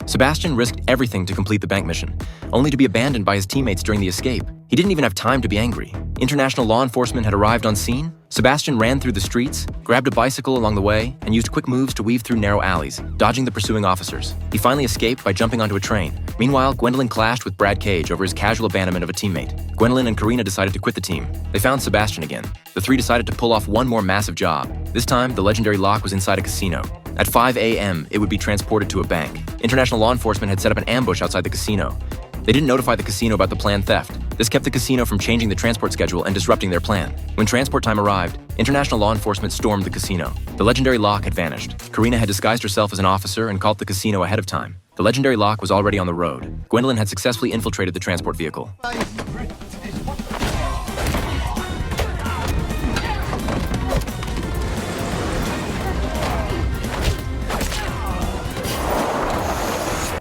Sebastian risked everything to complete the bank mission, only to be abandoned by his teammates during the escape. He didn't even have time to be angry. International law enforcement had arrived on scene. Sebastian ran through the streets, grabbed a bicycle along the way, and used quick moves to weave through narrow alleys, dodging the pursuing officers. He finally escaped by jumping onto a train. Meanwhile, Gwendolyn clashed with Brad Cage over his casual abandonment of a teammate. Gwendolyn and Karina decided to quit the team. They found Sebastian again. The three decided to pull off one more massive job. This time, the legendary lock was inside a casino. At 5 a.m., it would be transported to a bank. International law enforcement had set up an ambush outside the casino. They didn't notify the casino about the planned theft. This kept the casino from changing the transport schedule and disrupting their plan. When transport time arrived, international law enforcement stormed the casino. The legendary lock had vanished. Karina had disguised herself as an officer and called the casino ahead of time. The legendary lock was already on the road. Gwendolyn had successfully infiltrated the transport vehicle.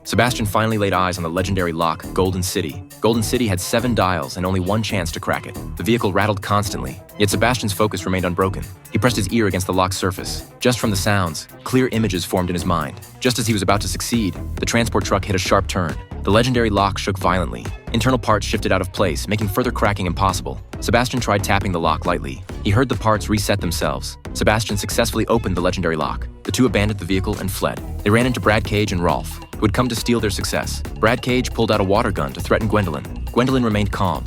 Sebastian finally laid eyes on the legendary lock, Golden City. Golden City had 7 dials and only one chance to crack it. The vehicle rattled constantly, yet Sebastian's focus remained unbroken. He pressed his ear against the lock's surface. Just from the sounds, clear images formed in his mind. Just as he was about to succeed, the transport truck hit a sharp turn. The legendary lock shook violently. Internal parts shifted out of place, making further cracking impossible. Sebastian tried tapping the lock lightly. He heard the parts reset themselves. Sebastian successfully opened the legendary lock. The two abandoned the vehicle and fled. They ran into Brad Cage and Rolf, who had come to steal their success. Brad Cage pulled out a water gun to threaten Gwendolyn. Gwendolyn remained calm.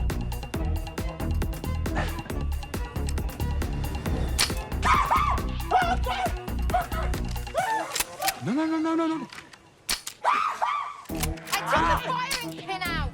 No. I took the firing pin out!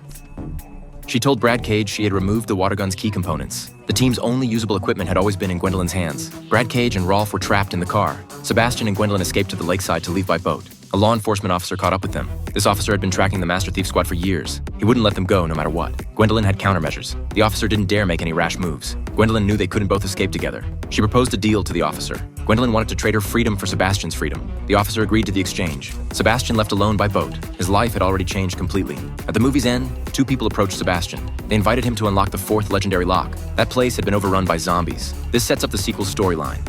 She told Brad Cage she had removed the water gun's key components. The team's only usable equipment had always been in Gwendolyn's hands. Brad Cage and Rolf were trapped in the car. Sebastian and Gwendolyn escaped to the lakeside to leave by boat. A law enforcement officer caught up with them. This officer had been tracking the Master Thief Squad for years. He wouldn't let them go no matter what. Gwendolyn had countermeasures. The officer didn't dare make any rash moves. Gwendolyn knew they couldn't both escape together. She proposed a deal to the officer. Gwendolyn wanted to trade her freedom for Sebastian's freedom. The officer agreed to the exchange. Sebastian left alone by boat. His life had already changed completely. At the movie's end, 2 people approached Sebastian. They invited him to unlock the 4th legendary lock. That place had been overrun by zombies. This sets up the sequel's storyline.